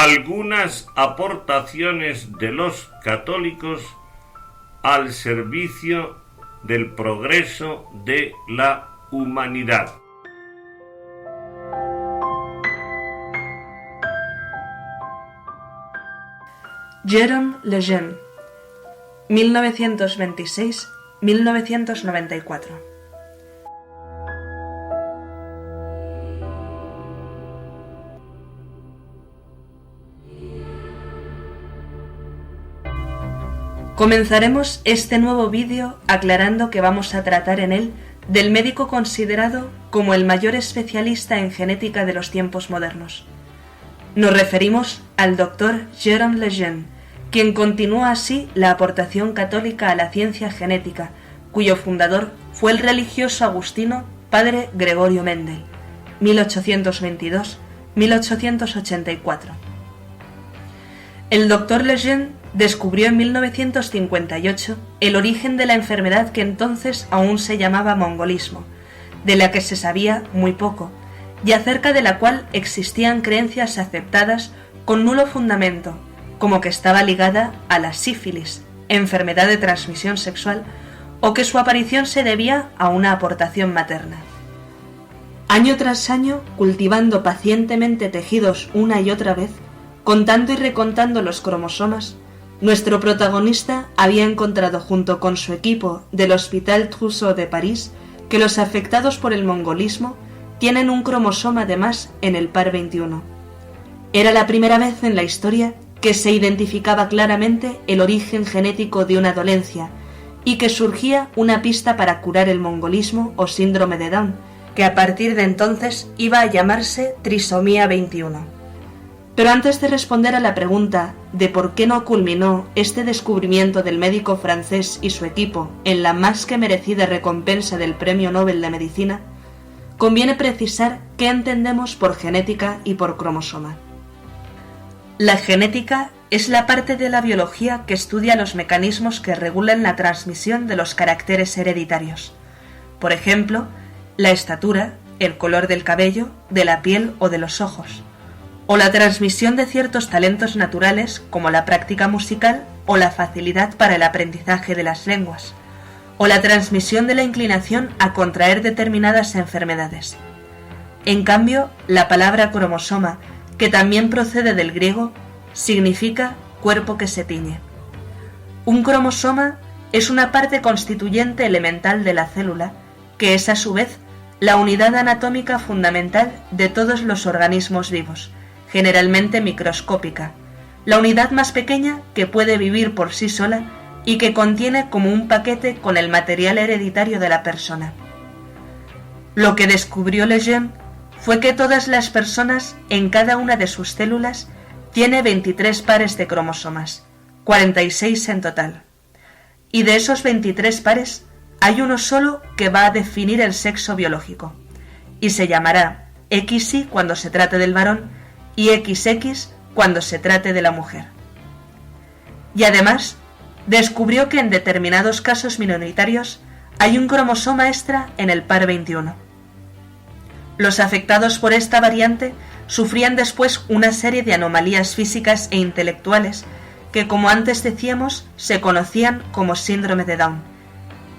algunas aportaciones de los católicos al servicio del progreso de la humanidad. Jérôme Lejeune, 1926-1994. Comenzaremos este nuevo vídeo aclarando que vamos a tratar en él del médico considerado como el mayor especialista en genética de los tiempos modernos. Nos referimos al Dr. Jérôme Lejeune, quien continúa así la aportación católica a la ciencia genética, cuyo fundador fue el religioso agustino Padre Gregorio Mendel, 1822-1884. El Dr. Lejeune descubrió en 1958 el origen de la enfermedad que entonces aún se llamaba mongolismo, de la que se sabía muy poco, y acerca de la cual existían creencias aceptadas con nulo fundamento, como que estaba ligada a la sífilis, enfermedad de transmisión sexual, o que su aparición se debía a una aportación materna. Año tras año, cultivando pacientemente tejidos una y otra vez, contando y recontando los cromosomas, nuestro protagonista había encontrado junto con su equipo del Hospital Trousseau de París que los afectados por el mongolismo tienen un cromosoma de más en el par 21. Era la primera vez en la historia que se identificaba claramente el origen genético de una dolencia y que surgía una pista para curar el mongolismo o síndrome de Down, que a partir de entonces iba a llamarse trisomía 21. Pero antes de responder a la pregunta de por qué no culminó este descubrimiento del médico francés y su equipo en la más que merecida recompensa del Premio Nobel de Medicina, conviene precisar qué entendemos por genética y por cromosoma. La genética es la parte de la biología que estudia los mecanismos que regulan la transmisión de los caracteres hereditarios. Por ejemplo, la estatura, el color del cabello, de la piel o de los ojos, o la transmisión de ciertos talentos naturales como la práctica musical o la facilidad para el aprendizaje de las lenguas, o la transmisión de la inclinación a contraer determinadas enfermedades. En cambio, la palabra cromosoma, que también procede del griego, significa cuerpo que se tiñe. Un cromosoma es una parte constituyente elemental de la célula, que es a su vez la unidad anatómica fundamental de todos los organismos vivos, generalmente microscópica, la unidad más pequeña que puede vivir por sí sola y que contiene como un paquete con el material hereditario de la persona. Lo que descubrió Lejeune fue que todas las personas en cada una de sus células tiene 23 pares de cromosomas, 46 en total. Y de esos 23 pares hay uno solo que va a definir el sexo biológico, y se llamará XY cuando se trate del varón y XX cuando se trate de la mujer. Y además, descubrió que en determinados casos minoritarios hay un cromosoma extra en el par 21. Los afectados por esta variante sufrían después una serie de anomalías físicas e intelectuales que, como antes decíamos, se conocían como síndrome de Down.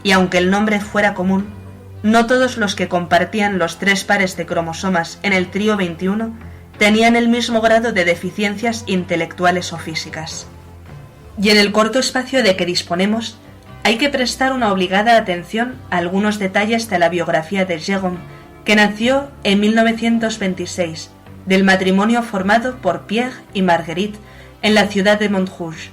Y aunque el nombre fuera común, no todos los que compartían los 3 pares de cromosomas en el trío 21 tenían el mismo grado de deficiencias intelectuales o físicas. Y en el corto espacio de que disponemos, hay que prestar una obligada atención a algunos detalles de la biografía de Jérôme, que nació en 1926, del matrimonio formado por Pierre y Marguerite en la ciudad de Montrouge.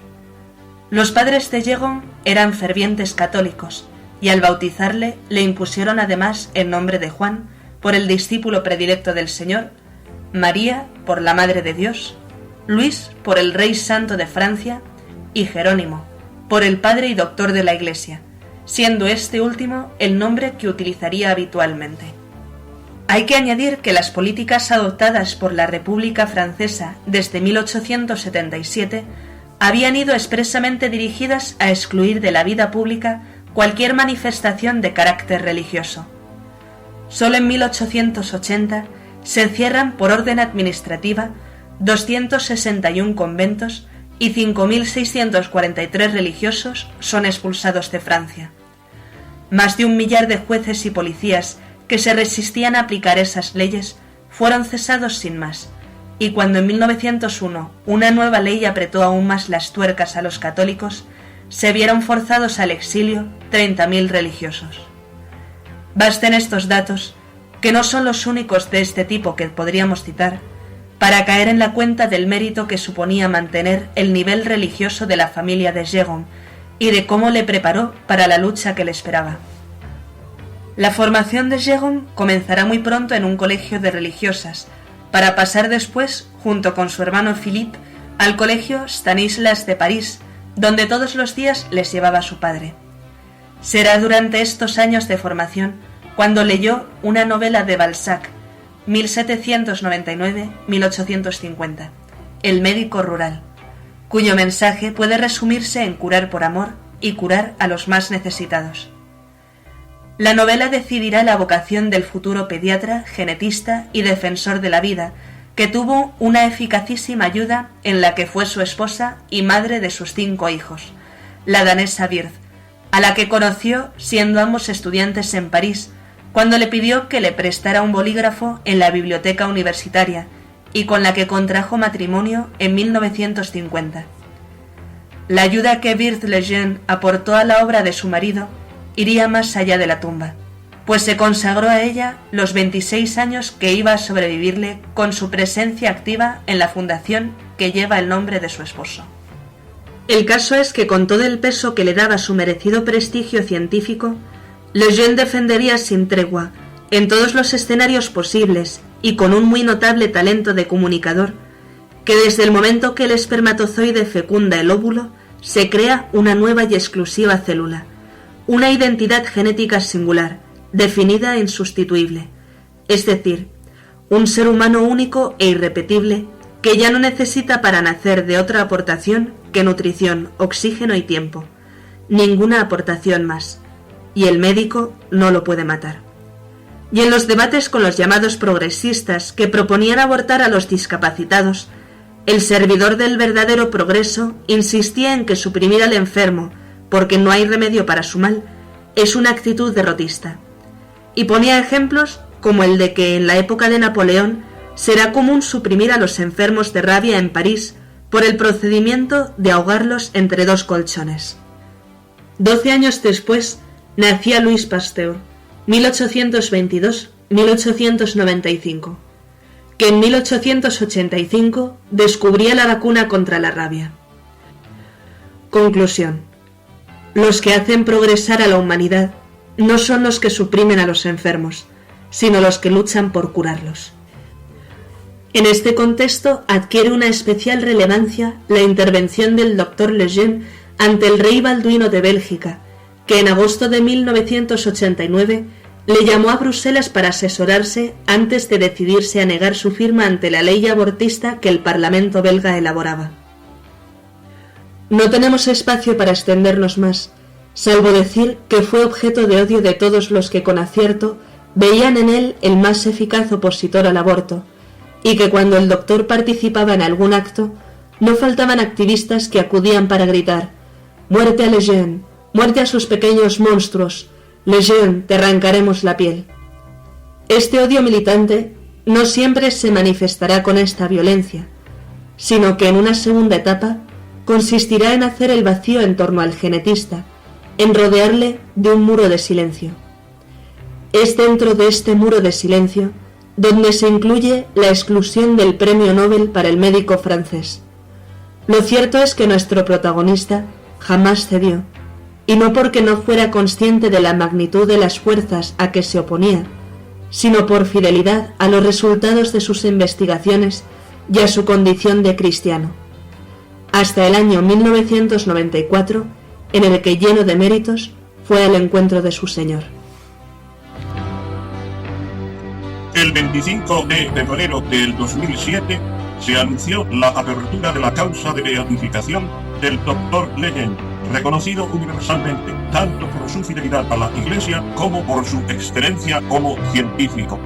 Los padres de Jérôme eran fervientes católicos, y al bautizarle le impusieron además el nombre de Juan por el discípulo predilecto del Señor, María por la Madre de Dios, Luis por el Rey Santo de Francia y Jerónimo por el Padre y Doctor de la Iglesia, siendo este último el nombre que utilizaría habitualmente. Hay que añadir que las políticas adoptadas por la República Francesa desde 1877 habían ido expresamente dirigidas a excluir de la vida pública cualquier manifestación de carácter religioso. Solo en 1880 se cierran por orden administrativa 261 conventos y 5.643 religiosos son expulsados de Francia. Más de 1 millar de jueces y policías que se resistían a aplicar esas leyes fueron cesados sin más, y cuando en 1901 una nueva ley apretó aún más las tuercas a los católicos, se vieron forzados al exilio 30.000 religiosos. Basten estos datos, que no son los únicos de este tipo que podríamos citar, para caer en la cuenta del mérito que suponía mantener el nivel religioso de la familia de Jérôme y de cómo le preparó para la lucha que le esperaba. La formación de Jérôme comenzará muy pronto en un colegio de religiosas, para pasar después, junto con su hermano Philippe, al colegio Stanislas de París, donde todos los días les llevaba su padre. Será durante estos años de formación cuando leyó una novela de Balzac, 1799-1850, El médico rural, cuyo mensaje puede resumirse en curar por amor y curar a los más necesitados. La novela decidirá la vocación del futuro pediatra, genetista y defensor de la vida, que tuvo una eficacísima ayuda en la que fue su esposa y madre de sus 5 hijos, la danesa Wirth, a la que conoció siendo ambos estudiantes en París, cuando le pidió que le prestara un bolígrafo en la biblioteca universitaria y con la que contrajo matrimonio en 1950. La ayuda que Wirth Lejeune aportó a la obra de su marido iría más allá de la tumba, pues se consagró a ella los 26 años que iba a sobrevivirle con su presencia activa en la fundación que lleva el nombre de su esposo. El caso es que con todo el peso que le daba su merecido prestigio científico, Lejeune defendería sin tregua, en todos los escenarios posibles y con un muy notable talento de comunicador, que desde el momento que el espermatozoide fecunda el óvulo, se crea una nueva y exclusiva célula, una identidad genética singular, definida e insustituible, es decir, un ser humano único e irrepetible que ya no necesita para nacer de otra aportación que nutrición, oxígeno y tiempo, ninguna aportación más, y el médico no lo puede matar. Y en los debates con los llamados progresistas que proponían abortar a los discapacitados, el servidor del verdadero progreso insistía en que suprimir al enfermo, porque no hay remedio para su mal, es una actitud derrotista. Y ponía ejemplos como el de que en la época de Napoleón será común suprimir a los enfermos de rabia en París por el procedimiento de ahogarlos entre 2 colchones. 12 años después nacía Louis Pasteur, 1822-1895, que en 1885 descubría la vacuna contra la rabia. Conclusión: los que hacen progresar a la humanidad no son los que suprimen a los enfermos, sino los que luchan por curarlos. En este contexto adquiere una especial relevancia la intervención del Dr. Lejeune ante el rey Balduino de Bélgica, que en agosto de 1989 le llamó a Bruselas para asesorarse antes de decidirse a negar su firma ante la ley abortista que el Parlamento belga elaboraba. No tenemos espacio para extendernos más, salvo decir que fue objeto de odio de todos los que con acierto veían en él el más eficaz opositor al aborto, y que cuando el doctor participaba en algún acto, no faltaban activistas que acudían para gritar: «¡Muerte a Lejeune! ¡Muerte a sus pequeños monstruos! Lejeune, te arrancaremos la piel». Este odio militante no siempre se manifestará con esta violencia, sino que en una segunda etapa consistirá en hacer el vacío en torno al genetista, en rodearle de un muro de silencio. Es dentro de este muro de silencio donde se incluye la exclusión del premio Nobel para el médico francés. Lo cierto es que nuestro protagonista jamás cedió, y no porque no fuera consciente de la magnitud de las fuerzas a que se oponía, sino por fidelidad a los resultados de sus investigaciones y a su condición de cristiano, hasta el año 1994, en el que, lleno de méritos, fue al encuentro de su Señor. El 25 de febrero del 2007 se anunció la apertura de la causa de beatificación del Dr. Lejeune, reconocido universalmente tanto por su fidelidad a la Iglesia como por su excelencia como científico.